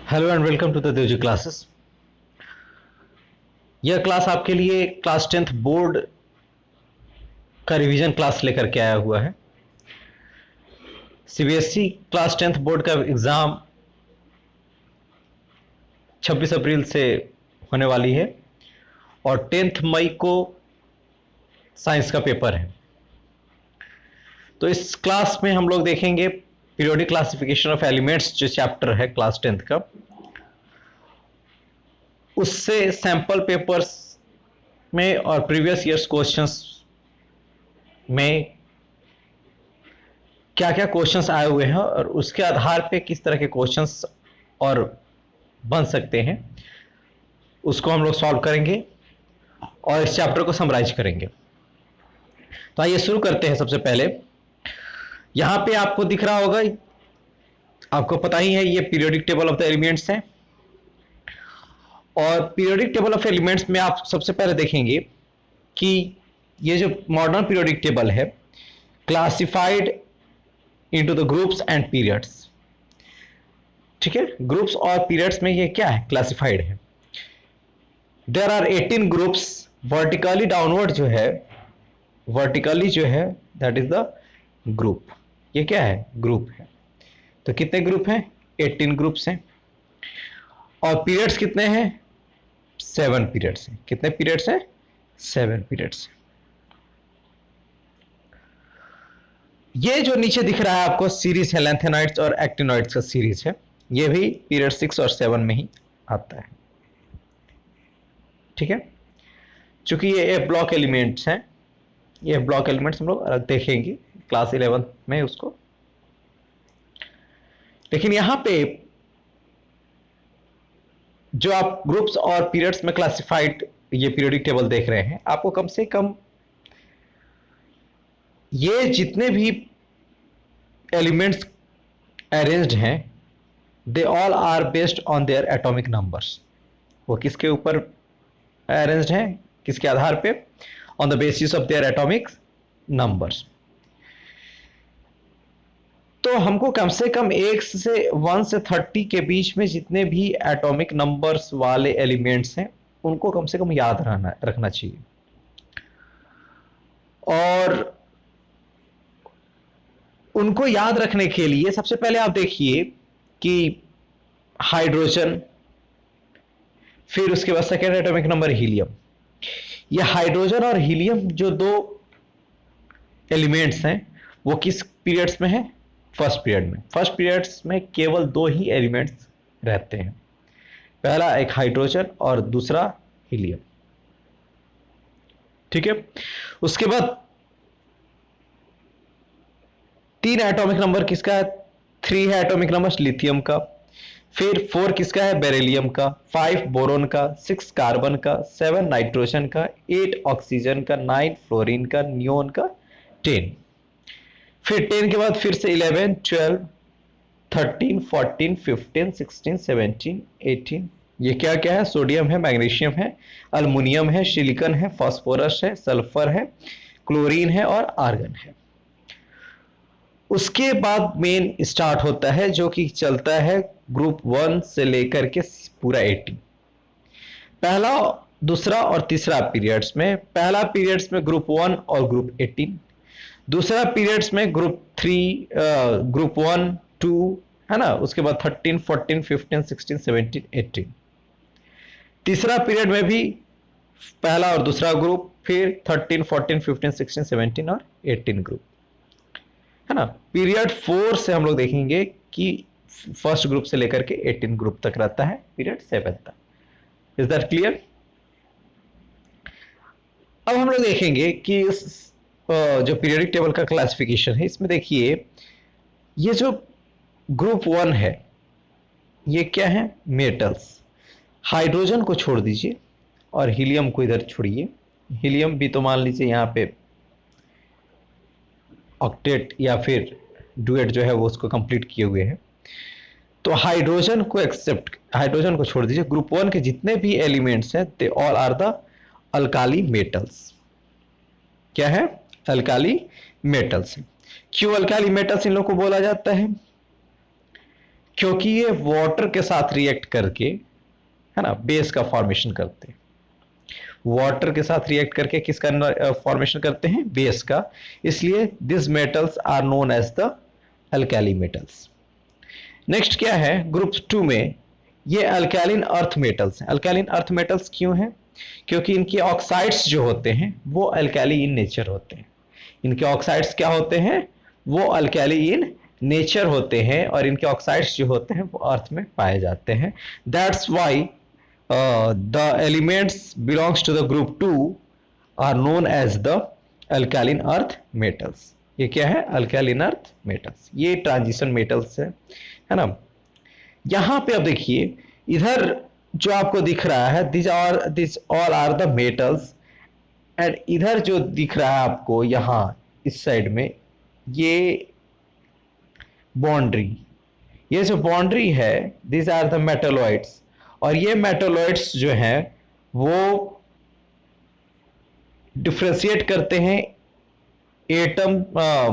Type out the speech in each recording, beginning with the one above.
Hello and welcome to the Devji classes. यह class आपके लिए क्लास 10th बोर्ड का रिवीजन क्लास लेकर के आया हुआ है। सीबीएसई क्लास 10th बोर्ड का एग्ज़ाम 26 अप्रैल से होने वाली है और 10th मई को साइंस का पेपर है। तो इस क्लास में हम लोग देखेंगे पीरियोडिक क्लासिफिकेशन ऑफ एलिमेंट्स, जो चैप्टर है क्लास 10th का, उससे सैंपल पेपर्स में और प्रीवियस ईयर्स क्वेश्चंस में क्या क्या क्वेश्चंस आए हुए हैं और उसके आधार पे किस तरह के क्वेश्चंस और बन सकते हैं, उसको हम लोग सॉल्व करेंगे और इस चैप्टर को समराइज करेंगे। तो आइए शुरू करते हैं। सबसे पहले यहां पे आपको दिख रहा होगा, आपको पता ही है, ये periodic table of the elements है। और पीरियोडिक टेबल ऑफ एलिमेंट्स में आप सबसे पहले देखेंगे कि ये जो मॉडर्न पीरियोडिक टेबल है, classified into the groups and periods. ठीक है, ग्रुप्स और पीरियड्स में ये क्या है, क्लासिफाइड है। There are 18 groups. Vertically downward जो है, वर्टिकली जो है, दैट इज द ग्रुप। ये क्या है, ग्रुप है। तो कितने ग्रुप हैं, 18 ग्रुप्स हैं। और पीरियड्स कितने हैं, 7 पीरियड्स हैं। कितने पीरियड्स हैं, 7 पीरियड्स। ये जो नीचे दिख रहा है आपको सीरीज है, लैंथेनॉइड्स और एक्टिनॉइड्स का सीरीज है। ये भी पीरियड 6 और 7 में ही आता है। ठीक है, चूंकि ये ए ब्लॉक एलिमेंट्स हैं, ये ब्लॉक एलिमेंट्स हम लोग अलग देखेंगे क्लास 11 में उसको। लेकिन यहां पे जो आप ग्रुप्स और पीरियड्स में क्लासिफाइड ये पीरियोडिक टेबल देख रहे हैं, आपको कम से कम ये जितने भी एलिमेंट्स अरेंज्ड हैं, they all are based on their atomic numbers. वो किसके ऊपर अरेंज्ड हैं, किसके आधार पे, on the basis of their atomic numbers. तो हमको कम से कम 1 से 30 के बीच में जितने भी एटॉमिक नंबर्स वाले एलिमेंट्स हैं, उनको कम से कम याद रखना चाहिए। और उनको याद रखने के लिए सबसे पहले आप देखिए कि हाइड्रोजन, फिर उसके बाद सेकेंड एटॉमिक नंबर हीलियम। ये हाइड्रोजन और हीलियम जो दो एलिमेंट्स हैं, वो किस पीरियड्स में है, फर्स्ट पीरियड में। फर्स्ट पीरियड्स में केवल 2 ही एलिमेंट्स रहते हैं, पहला एक हाइड्रोजन और दूसरा हीलियम। ठीक है, उसके बाद 3 एटॉमिक नंबर किसका है, 3 है एटॉमिक नंबर लिथियम का। फिर 4 किसका है, बेरिलियम का। 5 बोरोन का, 6 कार्बन का, 7 नाइट्रोजन का, 8 ऑक्सीजन का, 9 फ्लोरीन का, नियोन का, 10। फिर 10 के बाद फिर से 11, 12, 13, 14, 15, 16, 17, 18। ये क्या क्या है, सोडियम है, मैग्नीशियम है, अल्मुनियम है, सिलिकॉन है, फास्फोरस है, सल्फर है, क्लोरीन है और आर्गन है। उसके बाद मेन स्टार्ट होता है, जो कि चलता है ग्रुप 1 से लेकर के पूरा 80। पहला, दूसरा और तीसरा पीरियड्स में, पहला पीरियड्स में ग्रुप 1 और ग्रुप 18, दूसरा पीरियड्स में ग्रुप 3, ग्रुप 1, 2, है ना। उसके बाद 13, 14, 15, 16, 17, 18। तीसरा पीरियड में भी पहला और दूसरा ग्रुप, फिर 13, 14, 15, 16, 17 और 18 ग्रुप, है ना। पीरियड 4 से हम लोग देखेंगे कि फर्स्ट ग्रुप से लेकर के 18 ग्रुप तक रहता है, पीरियड 7 तक। Is that clear. अब हम लोग देखेंगे कि इस जो पीरियोडिक टेबल का क्लासिफिकेशन है, इसमें देखिए ये जो ग्रुप 1 है, ये क्या है, मेटल्स। हाइड्रोजन को छोड़ दीजिए और हीलियम को इधर छोड़िए। हीलियम भी तो मान लीजिए यहाँ पे ऑक्टेट या फिर डुएट जो है वो उसको कंप्लीट किए हुए हैं। तो हाइड्रोजन को एक्सेप्ट, हाइड्रोजन को छोड़ दीजिए। ग्रुप 1 के जितने भी एलिमेंट्स हैं, they all are the alkali metals. क्या है, अल्काली मेटल्स। क्यों अल्काली मेटल्स इन लोगों को बोला जाता है, क्योंकि ये वाटर के साथ रिएक्ट करके, है ना, बेस का फॉर्मेशन करते हैं। वाटर के साथ रिएक्ट करके किसका फॉर्मेशन करते हैं? बेस का। इसलिए this metals are known as the alkali metals. Next क्या है ग्रुप 2 में? ये अल्कैलिन अर्थ मेटल्स हैं। अल्कैलिन अर्थ मेटल्स क्यों हैं? क्योंकि इनके ऑक्साइड्स जो होते हैं वो अल्कैली इन नेचर होते हैं। इनके ऑक्साइड्स क्या होते हैं? वो अल्कैली इन नेचर होते हैं, और इनके ऑक्साइड्स जो होते हैं वो अर्थ में पाए जाते हैं। That's why the elements belongs to the group 2 are known as the alkaline earth metals। ये क्या है? अल्कैलिन अर्थ मेटल्स। ये ट्रांजिशन मेटल्स है ना। यहां पे अब देखिए, इधर जो आपको दिख रहा है this all are the metals, and इधर जो दिख रहा है आपको यहां इस साइड में, ये बाउंड्री, ये जो बाउंड्री है दिस आर द मेटलॉइड्स। और ये मेटलॉइड्स जो हैं वो डिफ्रेंशिएट करते हैं एटम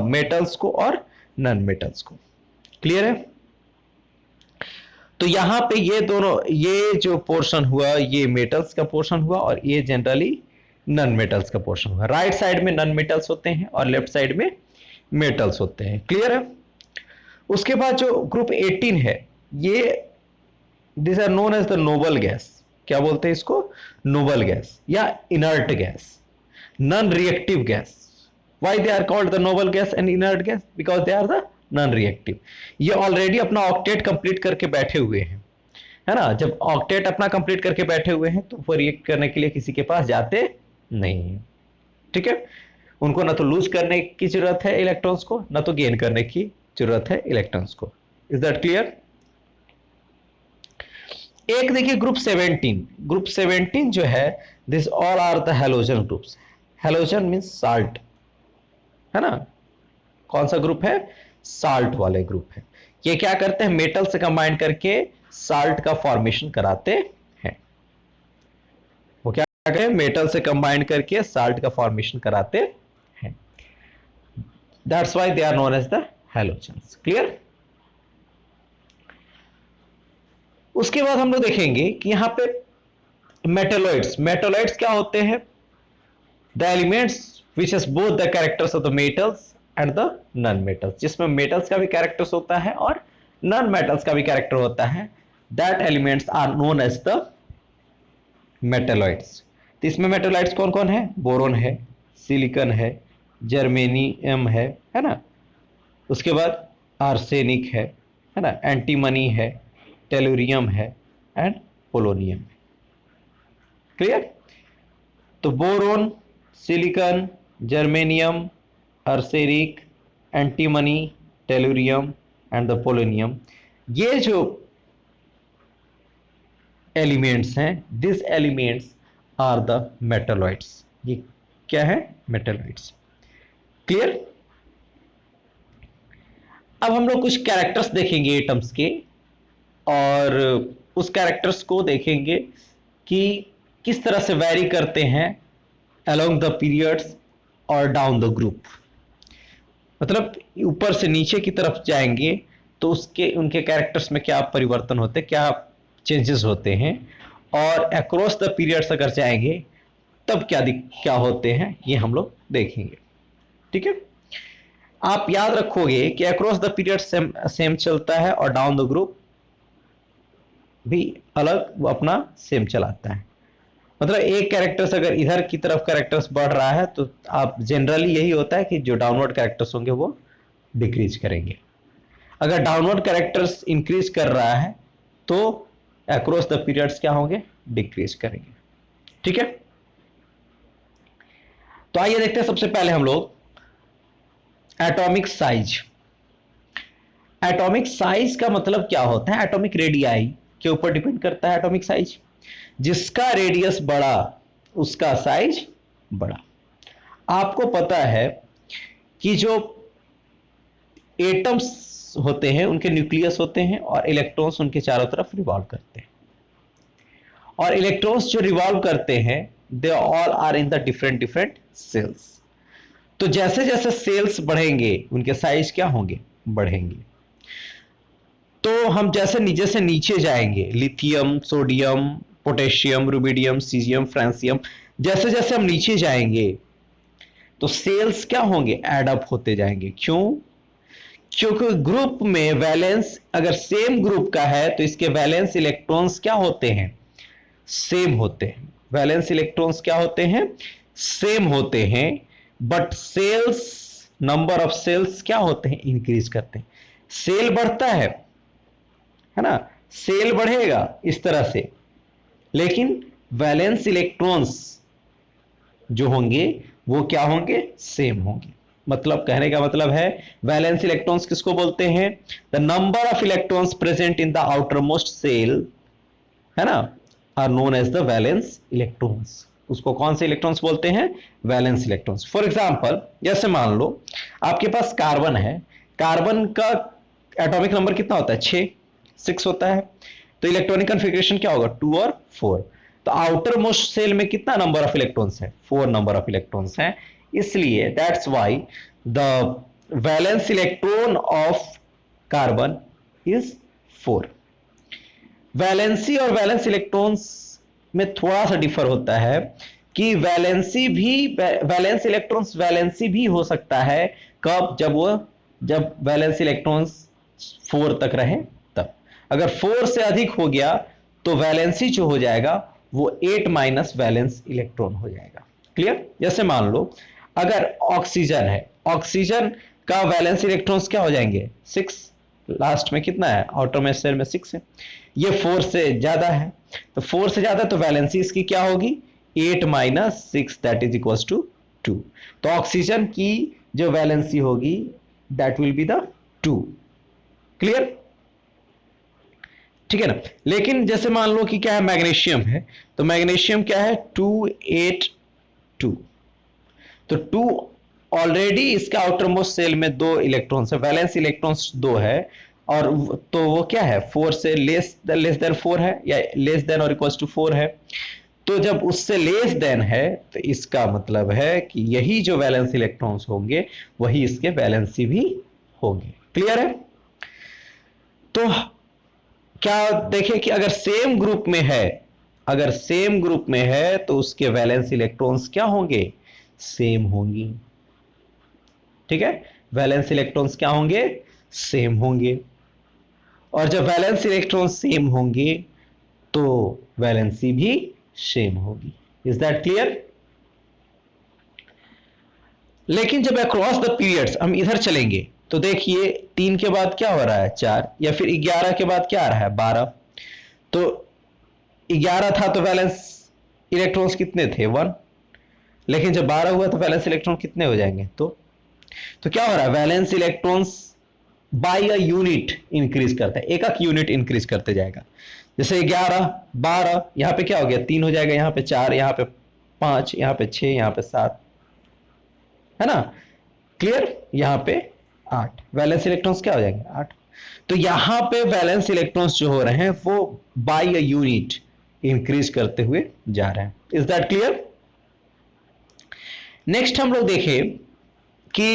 मेटल्स को और नॉन मेटल्स को। क्लियर है? तो यहां पे ये दोनों, ये जो पोर्शन हुआ ये मेटल्स का पोर्शन हुआ, और ये जनरली नॉन मेटल्स का पोर्शन हुआ। राइट साइड में नॉन मेटल्स होते हैं और लेफ्ट साइड में मेटल्स होते हैं। क्लियर है? उसके बाद जो ग्रुप 18 है, ये this are known as the noble gas. क्या बोलते हैं इसको? नोबल गैस या inert gas, non reactive gas. Why they are called the noble gas and inert gas? Because they are the non reactive. ये already अपना octet complete करके बैठे हुए हैं, है ना। जब ऑक्टेट अपना कंप्लीट करके बैठे हुए हैं तो वो रिएक्ट करने के लिए किसी के पास जाते नहीं है। ठीक है? उनको ना तो लूज करने की जरूरत है इलेक्ट्रॉन्स को, ना तो गेन करने की जरूरत है इलेक्ट्रॉन्स को। Is that clear? एक देखिए ग्रुप 17। ग्रुप 17 जो है this all are the halogen groups. Halogen means salt, है ना। कौन सा ग्रुप है? साल्ट वाले ग्रुप है। ये क्या करते हैं? मेटल से कंबाइन करके साल्ट का फॉर्मेशन कराते हैं। वो क्या करते हैं? मेटल से कंबाइन करके साल्ट का फॉर्मेशन कराते हैं। That's why they are known as the halogens. Clear? उसके बाद हम लोग देखेंगे कि यहां पे मेटलॉइड्स। मेटलॉइड्स क्या होते हैं? The elements which has both the characters of the metals and the non metals. जिसमें मेटल्स का भी कैरेक्टर्स होता है और नॉन मेटल्स का भी कैरेक्टर होता है। That elements are known as the metalloids. तो इसमें मेटलॉइड्स कौन कौन है? बोरोन है, सिलिकॉन है, जर्मेनियम है ना। उसके बाद आर्सेनिक है ना, एंटीमनी है, टेलुरियम है एंड पोलोनियम है। क्लियर? तो boron, silicon, germanium, arsenic, antimony, tellurium and the polonium, ये जो एलिमेंट्स हैं this elements are the metalloids. ये क्या है? मेटलॉइड्स। क्लियर? अब हम लोग कुछ कैरेक्टर्स देखेंगे एटम्स के, और उस कैरेक्टर्स को देखेंगे कि किस तरह से वैरी करते हैं अलोंग द पीरियड्स और डाउन द ग्रुप। मतलब ऊपर से नीचे की तरफ जाएंगे तो उसके उनके कैरेक्टर्स में क्या परिवर्तन होते हैं, क्या चेंजेस होते हैं, और अक्रॉस द पीरियड्स अगर जाएंगे तब क्या होते हैं, ये हम लोग देखेंगे। ठीक है? आप याद रखोगे कि अक्रॉस द पीरियड सेम चलता है और डाउन द ग्रुप भी अलग वो अपना सेम चलाता है। मतलब एक कैरेक्टर्स अगर इधर की तरफ कैरेक्टर्स बढ़ रहा है तो आप जनरली यही होता है कि जो डाउनवर्ड कैरेक्टर्स होंगे वो डिक्रीज करेंगे। अगर डाउनवर्ड कैरेक्टर्स इंक्रीज कर रहा है तो अक्रॉस द पीरियड्स क्या होंगे? डिक्रीज करेंगे। ठीक है? तो आइए देखते हैं सबसे पहले हम लोग एटॉमिक साइज। एटॉमिक साइज का मतलब क्या होता है? एटॉमिक रेडियाई के ऊपर डिपेंड करता है एटॉमिक साइज। जिसका रेडियस बड़ा उसका साइज बड़ा। आपको पता है कि जो एटम्स होते हैं उनके न्यूक्लियस होते हैं और इलेक्ट्रॉन्स उनके चारों तरफ रिवॉल्व करते हैं, और इलेक्ट्रॉन्स जो रिवॉल्व करते हैं they all are in the different shells. तो जैसे जैसे सेल्स बढ़ेंगे उनके साइज क्या होंगे? बढ़ेंगे। तो हम जैसे नीचे से नीचे जाएंगे, lithium, sodium, potassium, rubidium, caesium, francium, जैसे जैसे हम नीचे जाएंगे तो सेल्स क्या होंगे, एडअप होते जाएंगे। क्यों? क्योंकि ग्रुप में वैलेंस अगर सेम ग्रुप का है तो इसके वैलेंस इलेक्ट्रॉन्स क्या होते हैं, सेम होते हैं। वैलेंस इलेक्ट्रॉन्स क्या होते हैं, सेम होते हैं। But shells, number of shells क्या होते हैं, इंक्रीज करते हैं। सेल बढ़ता है ना, सेल बढ़ेगा इस तरह से, लेकिन वैलेंस इलेक्ट्रॉन्स जो होंगे वो क्या होंगे, सेम होंगे। मतलब कहने का मतलब है वैलेंस इलेक्ट्रॉन्स किसको बोलते हैं, the number of electrons present in the outer most shell, है ना, are known as the valence electrons. उसको कौन से इलेक्ट्रॉन्स बोलते हैं, वैलेंस इलेक्ट्रॉन्स। फॉर एग्जांपल जैसे मान लो आपके पास कार्बन है, कार्बन का एटॉमिक नंबर कितना होता है, 6 होता है। तो इलेक्ट्रॉनिक कॉन्फ़िगरेशन क्या होगा, 2 और 4। तो आउटर मोस्ट सेल में कितना नंबर ऑफ इलेक्ट्रॉन्स है, 4 नंबर ऑफ इलेक्ट्रॉन्स है। इसलिए that's why the valence electron of carbon is 4। Valency और वैलेंस इलेक्ट्रॉन्स में थोड़ा सा डिफर होता है कि वैलेंसी भी, वैलेंस इलेक्ट्रॉन्स वैलेंसी भी हो सकता है कब, जब वैलेंस इलेक्ट्रॉन्स 4 तक रहे तब। अगर 4 से अधिक हो गया तो वैलेंसी जो हो जाएगा वो 8 माइनस वैलेंस इलेक्ट्रॉन हो जाएगा। क्लियर? जैसे मान लो अगर ऑक्सीजन है, ऑक्सीजन का वैलेंस इलेक्ट्रॉन्स क्या हो जाएंगे, 6। लास्ट में कितना है, आउटर में सेल में 6 है। ये 4 से ज्यादा है, तो 4 से ज्यादा तो वैलेंसी इसकी क्या होगी, 8 minus 6 that is equal to 2। तो ऑक्सीजन की जो वैलेंसी होगी that will be the 2। Clear? ठीक है ना। लेकिन जैसे मान लो कि क्या है, मैग्नीशियम है, तो मैग्नीशियम क्या है, 282। तो 2 ऑलरेडी इसका आउटर मोस्ट सेल में 2 इलेक्ट्रॉन्स है, वैलेंस इलेक्ट्रॉन्स 2 है, और तो वो क्या है, 4 से लेस देन 4 है, या लेस देन और इक्वल्स टू 4 है। तो जब उससे लेस देन है तो इसका मतलब है कि यही जो वैलेंस इलेक्ट्रॉन्स होंगे वही इसके वैलेंसी भी होंगे। क्लियर है? तो क्या देखें कि अगर सेम ग्रुप में है, अगर सेम ग्रुप में है तो उसके वैलेंस इलेक्ट्रॉन्स क्या होंगे, सेम होंगी। ठीक है, वैलेंस इलेक्ट्रॉन्स क्या होंगे, सेम होंगे। और जब वैलेंस इलेक्ट्रॉन सेम होंगे तो वैलेंसी भी सेम होगी। Is that clear? लेकिन जब अक्रॉस द पीरियड्स हम इधर चलेंगे तो देखिए 3 के बाद क्या हो रहा है, 4, या फिर 11 के बाद क्या आ रहा है, 12। तो 11 था तो वैलेंस इलेक्ट्रॉन्स कितने थे, 1। लेकिन जब 12 हुआ तो वैलेंस इलेक्ट्रॉन कितने हो जाएंगे, तो क्या हो रहा है, valence electrons by a unit increase करता है, एक यूनिट इंक्रीज करते जाएगा। जैसे 11, 12, यहां पे क्या हो गया, 3 हो जाएगा, यहां पे 4, यहां पे 5, यहां पे 6, यहां पे 7, है ना। क्लियर? यहां पे 8, वैलेंस इलेक्ट्रॉन्स क्या हो जाएंगे, 8। तो यहां पे वैलेंस इलेक्ट्रॉन्स जो हो रहे हैं वो बाई अ यूनिट इंक्रीज करते हुए जा रहे हैं। Is that clear? नेक्स्ट हम लोग देखें कि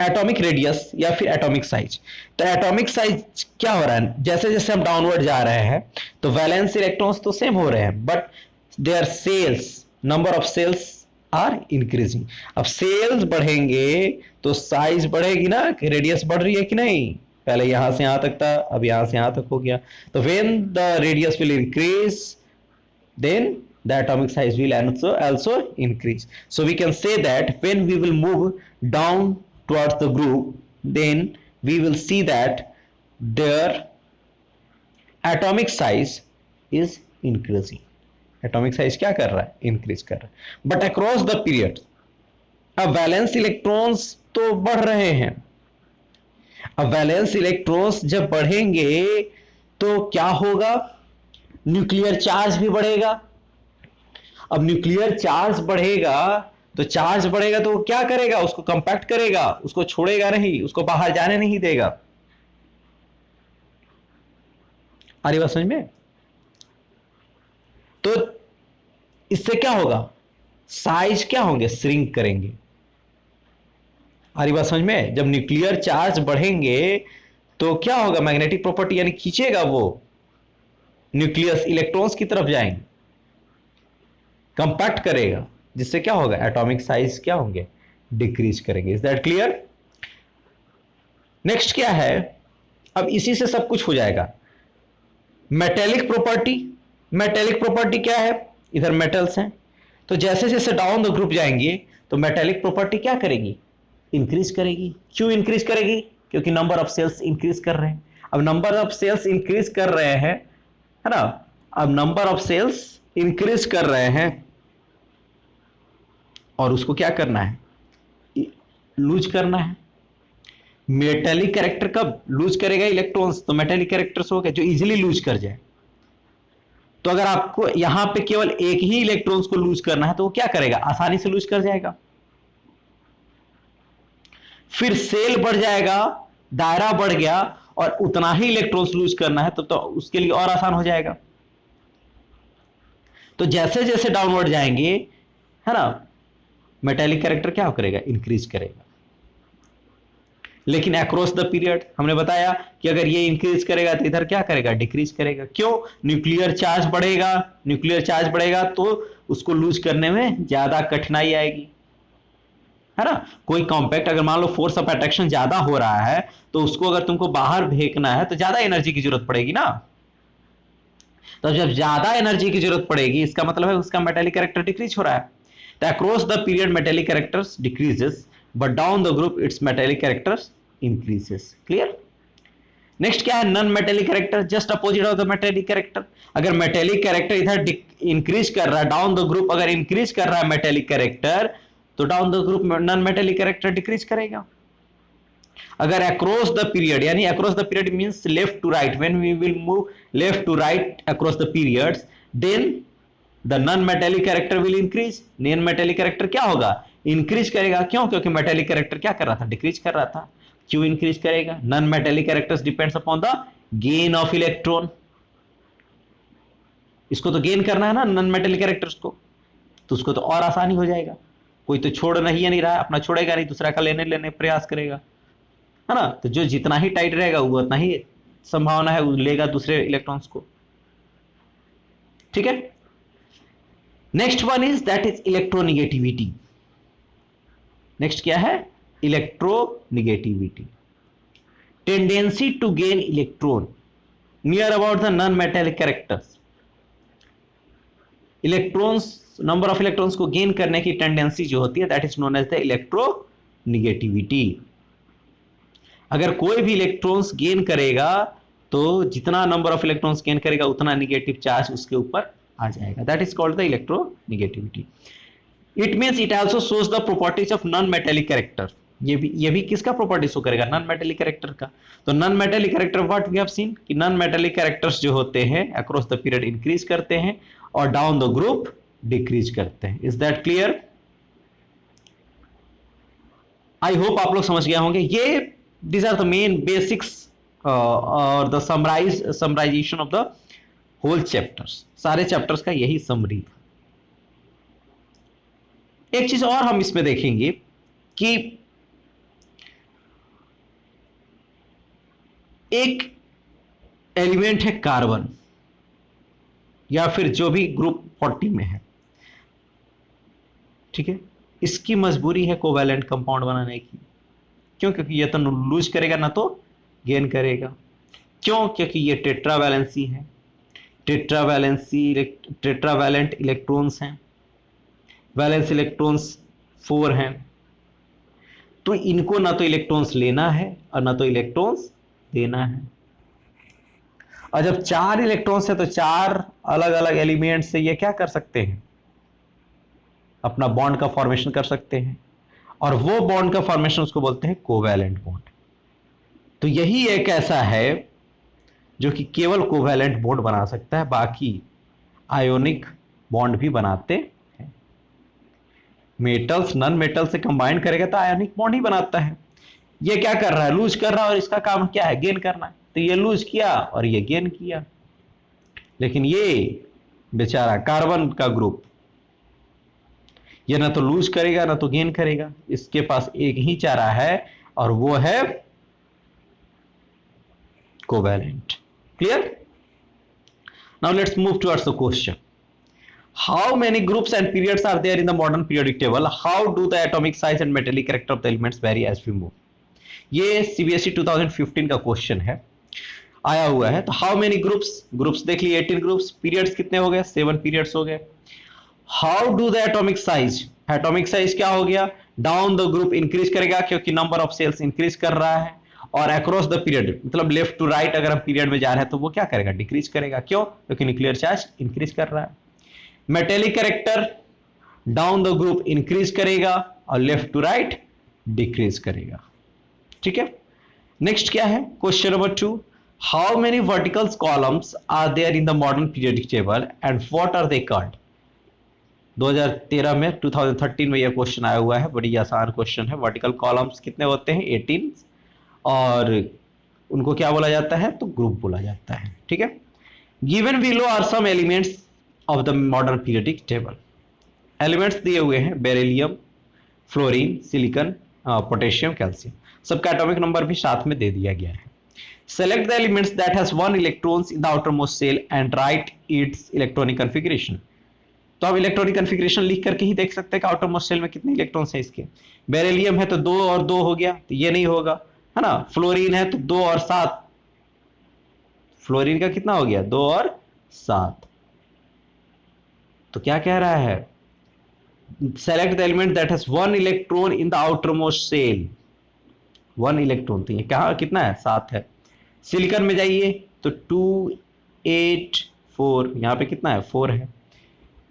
एटॉमिक रेडियस या फिर एटॉमिक साइज। तो एटॉमिक साइज क्या हो रहा है, जैसे जैसे हम डाउनवर्ड जा रहे हैं तो वैलेंस इलेक्ट्रॉन्स तो सेम हो रहे हैं, but their shells, number of shells are increasing. अब सेल्स बढ़ेंगे तो साइज बढ़ेगी ना, कि रेडियस बढ़ रही है कि नहीं, पहले यहां से यहां तक था, अब यहां से यहां तक हो गया। तो when the radius will increase then the atomic size will also increase. So we can say that when we will move down towards the group, then we will see that their atomic size is increasing. Atomic size क्या कर रहा है, increase कर रहा है। But across the period, अब valence electrons तो बढ़ रहे हैं। अब वैलेंस इलेक्ट्रॉन्स जब बढ़ेंगे तो क्या होगा, न्यूक्लियर चार्ज भी बढ़ेगा। अब न्यूक्लियर चार्ज बढ़ेगा तो चार्ज बढ़ेगा तो वो क्या करेगा, उसको कंपैक्ट करेगा, उसको छोड़ेगा नहीं, उसको बाहर जाने नहीं देगा। आ रही बात समझ में? तो इससे क्या होगा, साइज क्या होंगे, श्रिंक करेंगे। आ रही बात समझ में? जब न्यूक्लियर चार्ज बढ़ेंगे तो क्या होगा? मैग्नेटिक प्रॉपर्टी यानी खींचेगा वो न्यूक्लियस, इलेक्ट्रॉन्स की तरफ जाएंगे, कंपैक्ट करेगा, जिससे क्या होगा? एटॉमिक साइज क्या होंगे? डिक्रीज करेंगे। Is that clear? नेक्स्ट क्या है? अब इसी से सब कुछ हो जाएगा। मेटेलिक प्रॉपर्टी, मेटेलिक प्रॉपर्टी क्या है? इधर मेटल्स हैं, तो जैसे जैसे डाउन द ग्रुप जाएंगे तो मेटेलिक प्रॉपर्टी क्या करेगी? इंक्रीज करेगी। क्यों इंक्रीज करेगी? क्योंकि नंबर ऑफ सेल्स इंक्रीज कर रहे हैं। अब नंबर ऑफ सेल्स इंक्रीज कर रहे हैं, है ना? अब नंबर ऑफ सेल्स इंक्रीज कर रहे हैं और उसको क्या करना है? लूज करना है। मेटेलिक कैरेक्टर कब लूज करेगा? इलेक्ट्रॉन्स। तो मेटेलिक कैरेक्टर्स हो गए जो इजीली लूज कर जाए। तो अगर आपको यहां पे केवल एक ही इलेक्ट्रॉन्स को लूज करना है तो वो क्या करेगा? आसानी से लूज कर जाएगा। फिर सेल बढ़ जाएगा, दायरा बढ़ गया, और उतना ही इलेक्ट्रॉन्स लूज करना है तो उसके लिए और आसान हो जाएगा। तो जैसे जैसे डाउनवर्ड जाएंगे, है ना, मेटेलिक कैरेक्टर क्या करेगा? इंक्रीज करेगा। लेकिन अक्रॉस द पीरियड हमने बताया कि अगर ये इंक्रीज करेगा तो इधर क्या करेगा? डिक्रीज करेगा। क्यों? न्यूक्लियर चार्ज बढ़ेगा, न्यूक्लियर चार्ज बढ़ेगा तो उसको लूज करने में ज्यादा कठिनाई आएगी, है ना? कोई कॉम्पैक्ट, अगर मान लो फोर्स ऑफ अट्रैक्शन ज्यादा हो रहा है तो उसको अगर तुमको बाहर फेंकना है तो ज्यादा एनर्जी की जरूरत पड़ेगी ना। तो जब ज्यादा एनर्जी की जरूरत पड़ेगी, इसका मतलब है उसका मेटेलिक कैरेक्टर डिक्रीज हो रहा है। तो across the period metallic characters decreases, but down the group its metallic characters increases. Clear? Next क्या है? Non metallic character, just opposite of the metallic character. अगर मेटेलिक कैरेक्टर इधर इंक्रीज कर रहा है, डाउन द ग्रुप अगर increase कर रहा है मेटेलिक कैरेक्टर, तो down the group non metallic character decrease करेगा। अगर अक्रॉस द पीरियड, यानी across the period means left to right, when we will move left to right across the periods, then the non metallic character will increase. Non metallic character क्या होगा? Increase करेगा। क्यों? क्योंकि metallic character क्या कर रहा था? डिक्रीज कर रहा था। क्यों इंक्रीज करेगा? Non metallic characters depends upon the gain of electron. इसको तो गेन करना है ना नॉन मेटेलिक कैरेक्टर्स को, तो उसको तो और आसानी हो जाएगा। कोई तो छोड़ नहीं रहा, अपना छोड़ेगा नहीं, दूसरा का लेने लेने प्रयास करेगा, है ना? तो जो जितना ही टाइट रहेगा वो उतना ही संभावना है वो लेगा दूसरे इलेक्ट्रॉन्स को। ठीक है? Next one is that is electronegativity. Next क्या है? Electronegativity, tendency to gain electron near about the non metallic characters. Electrons, number of electrons को गेन करने की टेंडेंसी जो होती है, that is known as the electronegativity. अगर कोई भी इलेक्ट्रॉन्स गेन करेगा तो जितना नंबर ऑफ इलेक्ट्रॉन्स गेन करेगा उतना निगेटिव चार्ज उसके ऊपर आ जाएगा। That is called the electronegativity. It means it also shows the properties of non metallic character. ये भी किसका प्रॉपर्टी शो करेगा? नॉन मेटेलिक कैरेक्टर का। तो non metallic character what we have seen कि नॉन मेटेलिक कैरेक्टर्स जो होते हैं अक्रॉस द पीरियड इंक्रीज करते हैं और डाउन द ग्रुप डिक्रीज करते हैं। Is that clear? I hope आप लोग समझ गए होंगे। ये these are the main basics or the summarization of the whole chapters। सारे चैप्टर्स का यही समरी था। एक चीज और हम इसमें देखेंगे कि एक एलिमेंट है कार्बन, या फिर जो भी ग्रुप 40 में है, ठीक है, इसकी मजबूरी है कोवैलेंट कंपाउंड बनाने की। क्यों? क्योंकि ये तो लूज करेगा ना तो गेन करेगा। क्यों? क्योंकि ये टेट्रावैलेंसी है, टेट्रावैलेंट इलेक्ट्रॉन्स हैं, वैलेंस इलेक्ट्रॉन्स 4 हैं, तो इनको ना तो इलेक्ट्रॉन्स लेना है और ना तो इलेक्ट्रॉन्स देना है। और जब 4 इलेक्ट्रॉन्स है तो 4 अलग अलग एलिमेंट से ये क्या कर सकते हैं? अपना बॉन्ड का फॉर्मेशन कर सकते हैं, और वो बॉन्ड का फॉर्मेशन उसको बोलते हैं कोवैलेंट बॉन्ड। तो यही एक ऐसा है जो कि केवल कोवैलेंट बॉन्ड बना सकता है, बाकी आयोनिक बॉन्ड भी बनाते हैं। मेटल्स नॉन मेटल से कंबाइन करेगा तो आयोनिक बॉन्ड ही बनाता है। ये क्या कर रहा है? लूज कर रहा है, और इसका काम क्या है? गेन करना है। तो ये लूज किया और ये गेन किया। लेकिन ये बेचारा कार्बन का ग्रुप ये ना तो लूज करेगा ना तो गेन करेगा, इसके पास एक ही चारा है और वो है covalent. Clear? Now let's move towards the question. How many groups and periods are there in the modern periodic table? How do the atomic size and metallic character of the elements vary as we move? ये CBSE 2015 का question है, आया हुआ है। तो how many groups देख लिए 18 groups, periods कितने हो गए 7 पीरियड्स हो गए। How do the atomic size क्या हो गया, डाउन द ग्रुप इंक्रीज करेगा क्योंकि नंबर ऑफ सेल्स इंक्रीज कर रहा है, और अक्रॉस द पीरियड मतलब लेफ्ट टू राइट अगर हम पीरियड में जा रहे हैं तो वो क्या करेगा, डिक्रीज करेगा। क्यों? क्योंकि न्यूक्लियर चार्ज इंक्रीज कर रहा है। Metallic character down the group increase करेगा और लेफ्ट टू राइट डिक्रीज करेगा। ठीक है, नेक्स्ट क्या है question number 2। How many verticals columns are there in the modern periodic table and what are they called? 2013 में 2013 में यह क्वेश्चन आया हुआ है, बड़ी आसान क्वेश्चन है। वर्टिकल कॉलम्स कितने होते हैं 18, और उनको क्या बोला जाता है, तो ग्रुप बोला जाता है। ठीक है, given below are some elements of the modern periodic table. Elements दिए हुए हैं beryllium, fluorine, silicon, potassium, calcium, सबका एटॉमिक नंबर भी साथ में दे दिया गया है। Select the elements that has 1 electrons in the outer most shell and write its electronic configuration. तो आप इलेक्ट्रॉनिक कॉन्फ़िगरेशन लिख करके ही देख सकते हैं कि आउटर मोस्ट सेल में कितने इलेक्ट्रॉन्स हैं इसके। बेरिलियम है तो 2 और 2 हो गया, तो ये नहीं होगा, है ना। फ्लोरीन है तो 2 और 7, फ्लोरीन का कितना हो गया 2 और 7। तो क्या कह रहा है, select the element that has 1 electron in the outer most shell. 1 electron, तो ये कहा कितना है 7 है। सिलिकॉन में जाइए तो 2 8 4, यहां पे कितना है 4 है।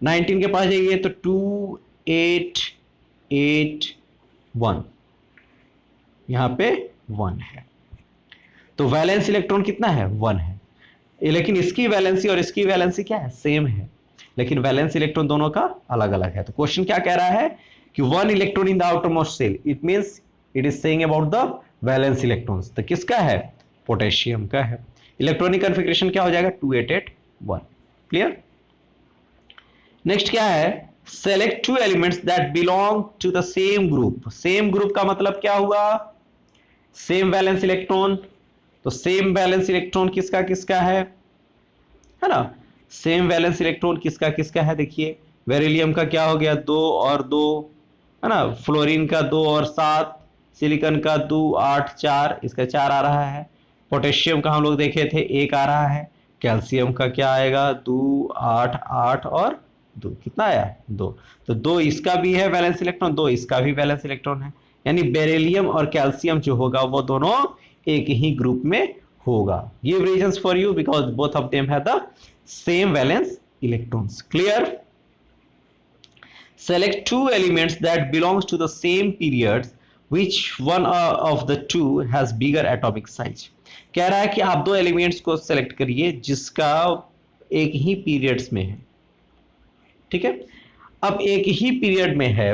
19 के पास जाइए तो 2 8 8 1, यहां पे 1 है। तो वैलेंस इलेक्ट्रॉन कितना है 1 है, लेकिन इसकी वैलेंसी और इसकी वैलेंसी क्या है, सेम है, लेकिन वैलेंस इलेक्ट्रॉन दोनों का अलग अलग है। तो क्वेश्चन क्या कह रहा है कि 1 electron in the outer most shell, it means it is saying about the valence electrons. तो किसका है, पोटेशियम का है। इलेक्ट्रॉनिक कॉन्फ़िगरेशन क्या हो जाएगा 2881। क्लियर? नेक्स्ट क्या है, select 2 elements that belong to the same group. Same group का मतलब क्या हुआ, सेम वैलेंस इलेक्ट्रॉन। तो सेम वैलेंस इलेक्ट्रॉन किसका किसका है ना, सेम वैलेंस इलेक्ट्रॉन किसका किसका है। देखिए बेरिलियम का क्या हो गया 2 और 2, है ना। फ्लोरीन का 2 और 7, सिलिकॉन का 2 8 4, इसका 4 आ रहा है। पोटेशियम का हम लोग देखे थे 1 आ रहा है। कैल्शियम का क्या आएगा 2 8 8 और 2, कितना आया 2। तो 2 इसका भी है वैलेंस इलेक्ट्रॉन, 2 इसका भी वैलेंस इलेक्ट्रॉन है, यानी बेरिलियम और कैल्शियम जो होगा वो दोनों एक ही ग्रुप में होगा। Give reasons for you because both of them have the same valence electrons. Clear? Select 2 elements that belongs to the same periods, which one of the two has bigger atomic size. कह रहा है कि आप 2 elements को select करिए जिसका एक ही periods में है। ठीक है, अब एक ही पीरियड में है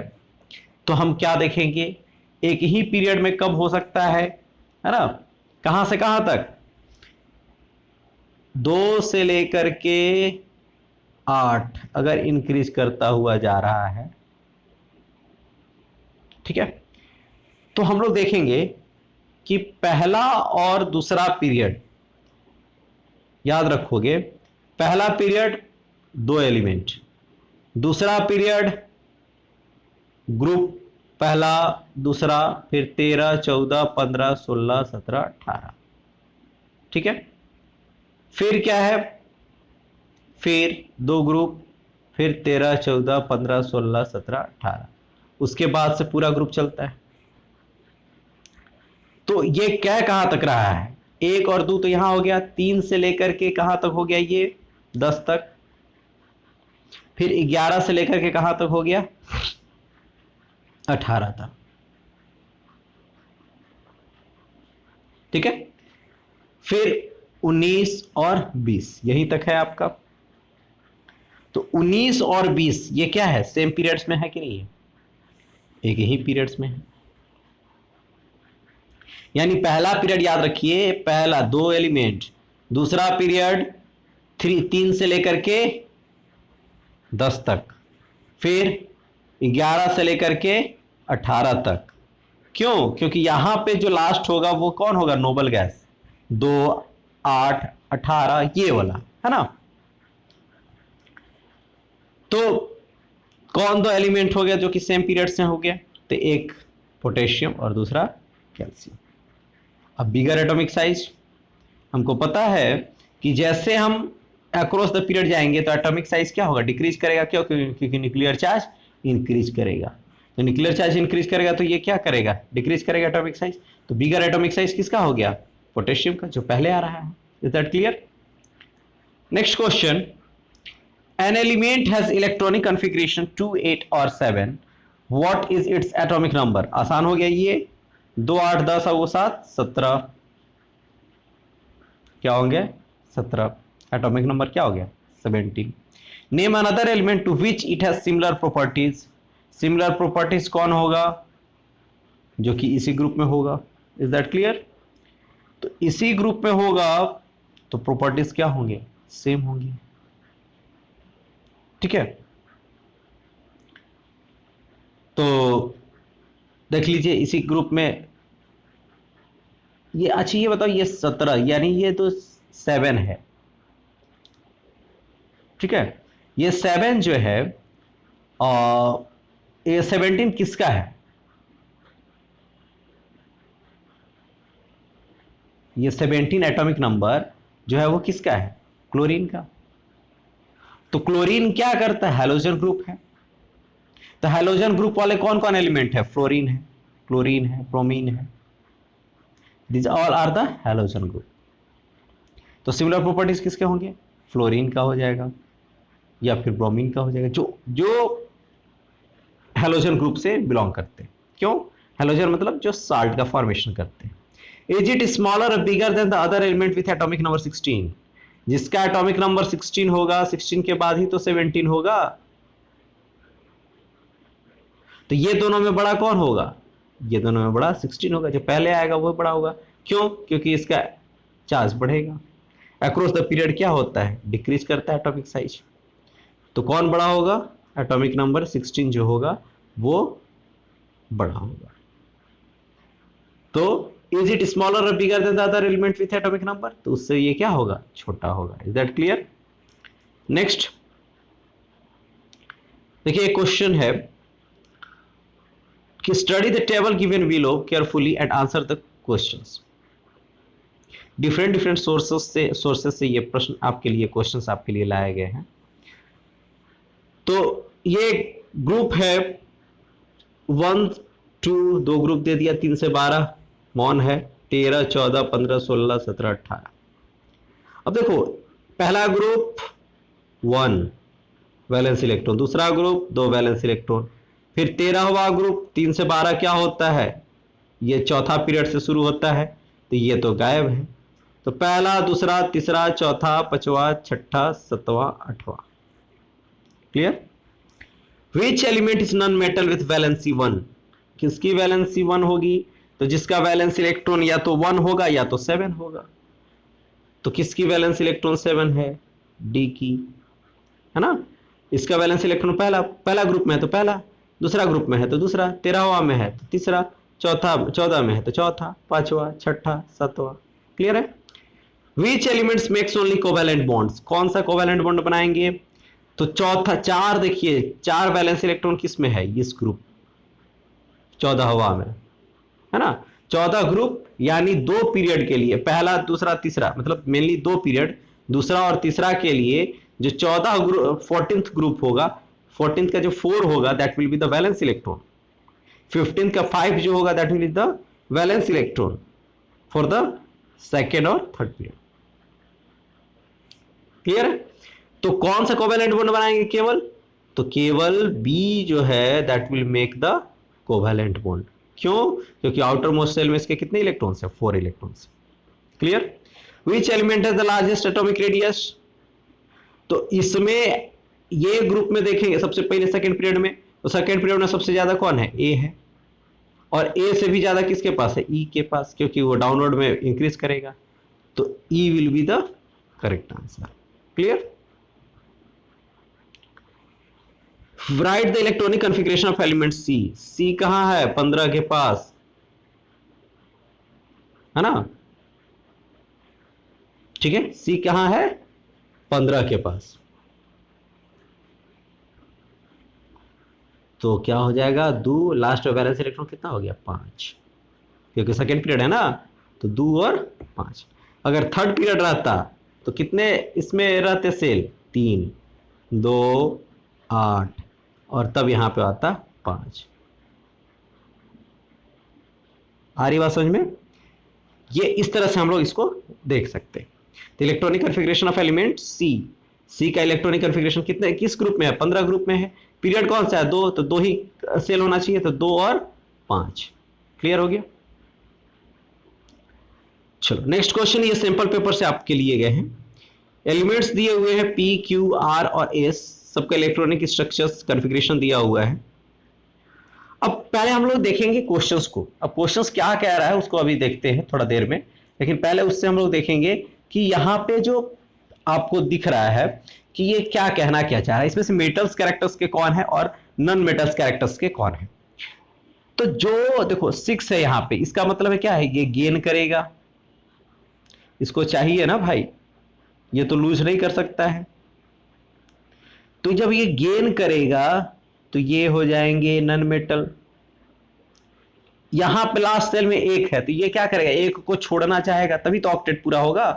तो हम क्या देखेंगे, एक ही पीरियड में कब हो सकता है ना, कहां से कहां तक, 2 से लेकर के 8 अगर इंक्रीज करता हुआ जा रहा है। ठीक है, तो हम लोग देखेंगे कि पहला और दूसरा पीरियड, याद रखोगे पहला पीरियड 2 एलिमेंट, दूसरा पीरियड ग्रुप पहला दूसरा, फिर 13 14 15 16 17 18। ठीक है, फिर क्या है, फिर 2 ग्रुप, फिर 13 14 15 16 17 18, उसके बाद से पूरा ग्रुप चलता है। तो ये क्या कहां तक रहा है, 1 और 2 तो यहां हो गया, 3 से लेकर के कहां तक हो गया ये 10 तक, फिर 11 से लेकर के कहां तक हो गया 18 तक। ठीक है, फिर 19 और 20 यहीं तक है आपका। तो 19 और 20 ये क्या है, सेम पीरियड्स में है कि नहीं है, एक ही पीरियड्स में है। यानी पहला पीरियड याद रखिए, पहला 2 एलिमेंट, दूसरा पीरियड 3 से लेकर के 10 तक, फिर 11 से लेकर के 18 तक। क्यों? क्योंकि यहां पे जो लास्ट होगा वो कौन होगा? Noble gas. 2, 8, 18 ये वाला, है ना। तो कौन दो एलिमेंट हो गया जो कि सेम पीरियड से हो गया? तो एक पोटेशियम और दूसरा कैल्शियम। अब बिगर एटॉमिक साइज हमको पता है कि जैसे हम अक्रॉस द पीरियड जाएंगे तो एटॉमिक साइज क्या होगा? डिक्रीज करेगा। क्यों? क्योंकि न्यूक्लियर चार्ज इंक्रीज करेगा। तो न्यूक्लियर चार्ज इंक्रीज करेगा तो ये क्या करेगा? डिक्रीज करेगा एटॉमिक साइज। तो बिगर एटॉमिक साइज किसका हो गया? पोटेशियम का, जो पहले आ रहा है। Is that clear? Next question, an element has electronic configuration 2, 8 और 7, what is its atomic number? आसान हो गया ये। 2, 8, 10 और वो 7, 17 क्या होंगे? 17। एटॉमिक नंबर क्या हो गया? 17। Name another element to which it has similar properties. Similar properties कौन होगा? जो कि इसी ग्रुप में होगा। Is that clear? तो इसी ग्रुप में होगा तो प्रॉपर्टीज क्या होंगे? सेम होंगी। ठीक है, तो देख लीजिए इसी ग्रुप में ये। अच्छा ये बताओ, ये 17 यानी ये तो 7 है। ठीक है, ये 7 जो है ये 17 किसका है? ये 17 एटॉमिक नंबर जो है वो किसका है? क्लोरीन का। तो क्लोरीन क्या करता है? हैलोजन ग्रुप है। तो हैलोजन ग्रुप वाले कौन कौन एलिमेंट है? फ्लोरीन है, क्लोरीन है, ब्रोमीन है। This all are the halogen group. तो सिमिलर प्रॉपर्टीज किसके होंगे? फ्लोरीन का हो जाएगा या फिर ब्रोमीन का हो जाएगा, जो जो हैलोजन ग्रुप से बिलोंग करते हैं। क्यों? हैलोजन मतलब जो साल्ट का फॉर्मेशन करते हैं। इज इट स्मॉलर और bigger than the other element with atomic number 16? जिसका एटॉमिक नंबर 16 होगा, 16 के बाद ही तो 17 होगा। तो ये दोनों में बड़ा कौन होगा? ये दोनों में बड़ा 16 होगा। जो पहले आएगा वो बड़ा होगा। क्यों? क्योंकि इसका चार्ज बढ़ेगा। अक्रॉस द पीरियड क्या होता है? डिक्रीज करता है एटॉमिक साइज। तो कौन बड़ा होगा? एटॉमिक नंबर 16 जो होगा वो बड़ा होगा। तो इज इट स्मॉलर और bigger than the other element with atomic number? तो उससे ये क्या होगा? छोटा होगा। Is that clear? नेक्स्ट देखिए, क्वेश्चन है कि study the table given below carefully and answer the questions. Different different sources से ये प्रश्न आपके लिए, क्वेश्चंस आपके लिए लाए गए हैं। तो ये ग्रुप है 1, 2, दो ग्रुप दे दिया, 3 से 12 मॉन है, 13, 14, 15, 16, 17, 18। अब देखो, पहला ग्रुप 1 वैलेंस इलेक्ट्रॉन, दूसरा ग्रुप 2 वैलेंस इलेक्ट्रॉन, फिर 13वां ग्रुप 3 से 12 क्या होता है? ये चौथा पीरियड से शुरू होता है, तो ये तो गायब है। तो पहला, दूसरा, तीसरा, चौथा, पांचवा, छठा, सातवां, आठवां। Clear? Which element is non metal with valency 1? किसकी वैलेंसी 1 होगी? तो जिसका वैलेंस इलेक्ट्रॉन या तो 1 होगा या तो 7 होगा। तो किसकी वैलेंस इलेक्ट्रॉन 7 है? डी की, है ना। इसका वैलेंस इलेक्ट्रॉन पहला ग्रुप में है तो पहला, दूसरा ग्रुप में है तो दूसरा, 13वां में है तो तीसरा, चौथा 14 में है तो चौथा, पांचवा, छठा, सातवां। क्लियर है? विच elements makes only covalent bonds? कौन सा कोवैलेंट बॉन्ड बनाएंगे? तो चौथा, 4 देखिए, 4 वैलेंस इलेक्ट्रॉन किस में है? इस ग्रुप 14वां में, है ना। 14 ग्रुप यानी 2 पीरियड के लिए, पहला, दूसरा, तीसरा, मतलब मेनली 2 पीरियड, दूसरा और तीसरा के लिए जो 14 ग्रुप, 14th ग्रुप होगा, 14th का जो 4 होगा that will be the valence electron. 15th का 5 जो होगा that will be the valence electron for the second और थर्ड पीरियड। क्लियर है? तो कौन सा कोवैलेंट बॉन्ड बनाएंगे? केवल, तो केवल बी जो है that will make the covalent bond. क्यों? क्योंकि आउटर मोस्ट सेल में इसके कितने इलेक्ट्रॉन्स है? 4 इलेक्ट्रॉन्स। क्लियर? विच एलिमेंट है द लार्जेस्ट एटॉमिक रेडियस? तो इसमें ये ग्रुप में देखेंगे सबसे पहले सेकंड पीरियड में, तो सेकंड पीरियड में सबसे ज्यादा कौन है? ए है। और ए से भी ज्यादा किसके पास है? ई के पास, क्योंकि वो डाउनवर्ड में इंक्रीज करेगा। तो E will be the correct answer. Clear? Write the electronic configuration of element C. C कहां है? 15 के पास, है ना? ठीक है, सी कहां है? 15 के पास। तो क्या हो जाएगा? दो, लास्ट में बैलेंस इलेक्ट्रॉन कितना हो गया? 5, क्योंकि सेकेंड पीरियड है ना, तो 2 और 5। अगर थर्ड पीरियड रहता तो कितने इसमें रहते सेल? 3, 2, 8, और तब यहां पे आता 5। आ रही बात समझ में? ये इस तरह से हम लोग इसको देख सकते हैं। तो electronic configuration of element C. सी का इलेक्ट्रॉनिक कन्फिग्रेशन कितने, किस ग्रुप में है? 15 ग्रुप में है। पीरियड कौन सा है? 2, तो 2 ही सेल होना चाहिए, तो 2 और 5। क्लियर हो गया? चलो नेक्स्ट क्वेश्चन, ये सैंपल पेपर से आपके लिए गए हैं। एलिमेंट्स दिए हुए हैं पी, क्यू, आर और एस, सबका इलेक्ट्रॉनिक स्ट्रक्चर्स कन्फिग्रेशन दिया हुआ है। अब पहले हम लोग देखेंगे क्वेश्चंस को। अब क्वेश्चंस क्या कह रहा है उसको अभी देखते हैं थोड़ा देर में, लेकिन पहले उससे हम लोग देखेंगे कि यहां पे जो आपको दिख रहा है कि ये क्या कहना क्या चाह रहा है, इसमें से मेटल्स कैरेक्टर्स के कौन है और नॉन मेटल्स कैरेक्टर्स के कौन है। तो जो देखो 6 है यहां पे, इसका मतलब है क्या है? ये गेन करेगा, इसको चाहिए ना भाई, ये तो लूज नहीं कर सकता है। तो जब ये गेन करेगा तो ये हो जाएंगे नॉन मेटल। यहां पे लास्ट सेल में एक है, तो ये क्या करेगा? एक को छोड़ना चाहेगा, तभी तो ऑक्टेट पूरा होगा।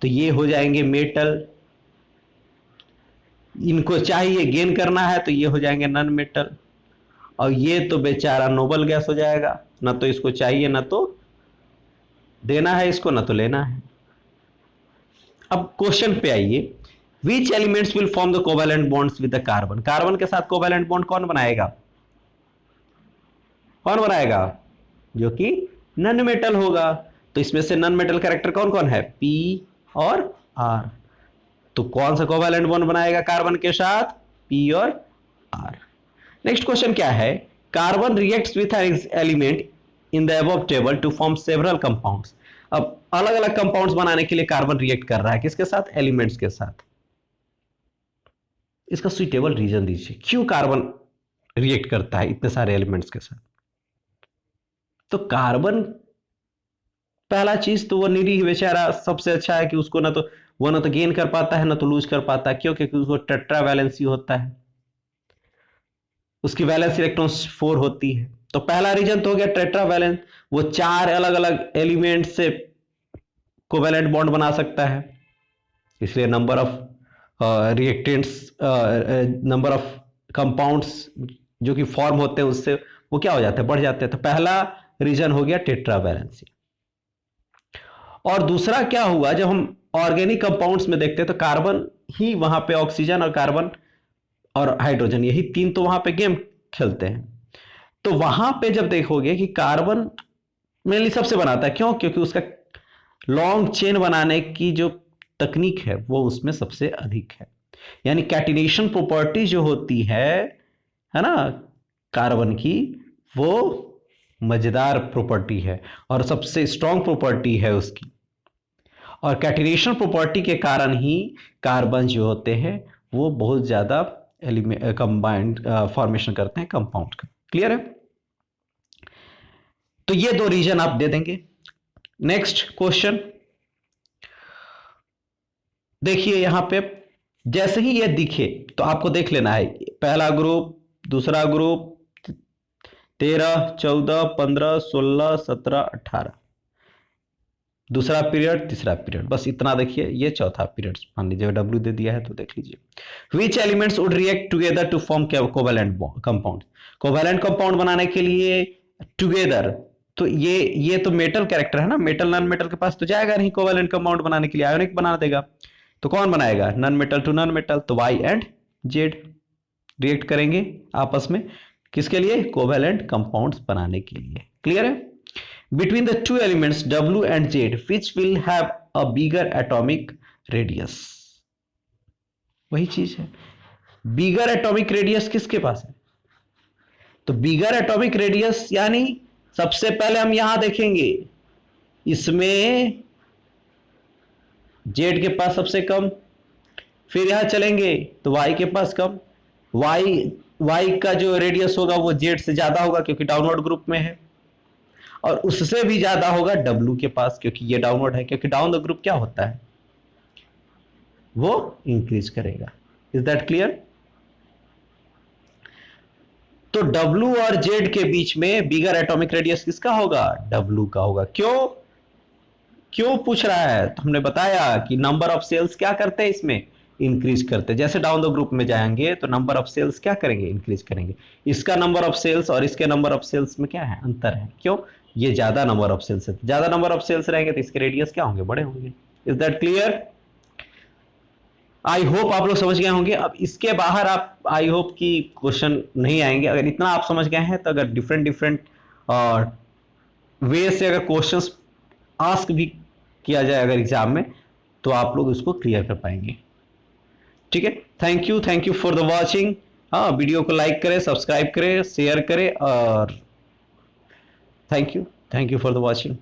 तो ये हो जाएंगे मेटल। इनको चाहिए गेन करना है, तो ये हो जाएंगे नॉन मेटल। और ये तो बेचारा नोबल गैस हो जाएगा, ना तो इसको चाहिए, ना तो देना है इसको, ना तो लेना है। अब क्वेश्चन पे आइए, विच elements will form the covalent bonds with the carbon. Carbon के साथ कोवेलेंट बॉन्ड कौन बनाएगा? कौन बनाएगा? जो कि नॉन मेटल होगा। तो इसमें से नॉन मेटल कैरेक्टर कौन कौन है? पी और आर। तो कौन सा कोवेलेंट बॉन्ड बनाएगा कार्बन के साथ? पी और आर। नेक्स्ट क्वेश्चन क्या है? Carbon reacts with element in the above table to form several compounds. अब अलग अलग कंपाउंड्स बनाने के लिए कार्बन रिएक्ट कर रहा है, किसके साथ? एलिमेंट्स के साथ। इसका सुइटेबल रीजन दीजिए, क्यों कार्बन रिएक्ट करता है इतने सारे एलिमेंट्स के साथ। तो कार्बन, पहला चीज तो वो निरीह बेचारा सबसे अच्छा है कि उसको ना तो वो ना तो गेन कर पाता है, ना तो लूज कर पाता है। क्यों? क्योंकि उसको टेट्रा वैलेंसी होता है, उसकी वैलेंस इलेक्ट्रॉन 4 होती है। तो पहला रीजन तो हो गया टेट्रा वैलेंस, वो 4 अलग अलग एलिमेंट से कोवेलेंट बॉन्ड बना सकता है, इसलिए number of reactants, number of compounds जो कि फॉर्म होते हैं उससे वो क्या हो जाते हैं? बढ़ जाते हैं। तो पहला रीजन हो गया टेट्रा वैलेंसी। और दूसरा क्या हुआ, जब हम ऑर्गेनिक कंपाउंड्स में देखते हैं तो कार्बन ही वहां पे, ऑक्सीजन और कार्बन और हाइड्रोजन, यही तीन तो वहां पे गेम खेलते हैं। तो वहां पे जब देखोगे कि कार्बन मेनली सबसे बनाता है, क्यों? क्योंकि उसका लॉन्ग चेन बनाने की जो तकनीक है वो उसमें सबसे अधिक है। यानी कैटिनेशन प्रॉपर्टी जो होती है ना, कार्बन की, वो मजेदार प्रॉपर्टी है और सबसे स्ट्रॉन्ग प्रॉपर्टी है उसकी। और कैटिनेशन प्रॉपर्टी के कारण ही कार्बन जो होते हैं वो बहुत ज्यादा कंबाइंड फॉर्मेशन करते हैं कंपाउंड का। क्लियर है? तो ये दो रीजन आप दे देंगे। नेक्स्ट क्वेश्चन देखिए, यहां पे जैसे ही ये दिखे तो आपको देख लेना है, पहला ग्रुप, दूसरा ग्रुप, 13, 14, 15, 16, 17, 18, दूसरा पीरियड, तीसरा पीरियड, बस इतना देखिए। ये चौथा पीरियड मान लीजिए, डब्ल्यू दे दिया है तो देख लीजिए। Which elements would react together to form covalent compound. Covalent compound बनाने के लिए टुगेदर, तो ये तो मेटल कैरेक्टर है ना, मेटल नॉन मेटल के पास तो जाएगा नहीं कोवेलेंट कंपाउंड बनाने के लिए, आयोनिक बना देगा। तो कौन बनाएगा? Non metal to non metal, तो वाई एंड जेड रिएक्ट करेंगे आपस में, किसके लिए? कोवेलेंट कंपाउंड्स बनाने के लिए। क्लियर है? Between the two elements W and Z, which will have a bigger atomic radius? वही चीज है, बिगर एटॉमिक रेडियस किसके पास है? तो बिगर एटॉमिक रेडियस यानी सबसे पहले हम यहां देखेंगे, इसमें जेड के पास सबसे कम, फिर यहां चलेंगे तो वाई के पास कम, वाई का जो रेडियस होगा वो जेड से ज्यादा होगा क्योंकि डाउनवर्ड ग्रुप में है, और उससे भी ज्यादा होगा डब्ल्यू के पास क्योंकि ये डाउनवर्ड है, क्योंकि डाउन द ग्रुप क्या होता है, वो इंक्रीज करेगा। Is that clear? तो डब्ल्यू और जेड के बीच में बिगर एटॉमिक रेडियस किसका होगा, डब्ल्यू का होगा। क्यों क्यों पूछ रहा है, तो हमने बताया कि नंबर ऑफ सेल्स क्या करते हैं इसमें, इंक्रीज करते हैं। जैसे डाउन द ग्रुप में जाएंगे तो नंबर ऑफ सेल्स क्या करेंगे, इंक्रीज करेंगे। इसका नंबर ऑफ सेल्स और इसके नंबर ऑफ सेल्स में क्या है, अंतर है। क्यों, ये ज्यादा नंबर ऑफ सेल्स है, ज्यादा नंबर ऑफ सेल्स रहेंगे तो इसके रेडियस क्या होंगे, बड़े होंगे। Is that clear? I hope आप लोग समझ गए होंगे। अब इसके बाहर आप आई होप की क्वेश्चन नहीं आएंगे। अगर इतना आप समझ गए हैं तो अगर डिफरेंट डिफरेंट वे से अगर क्वेश्चंस आस्क भी किया जाए अगर एग्जाम में, तो आप लोग उसको क्लियर कर पाएंगे। ठीक है, thank you for the watching. हाँ, वीडियो को लाइक करें, सब्सक्राइब करें, शेयर करें, और thank you for the watching.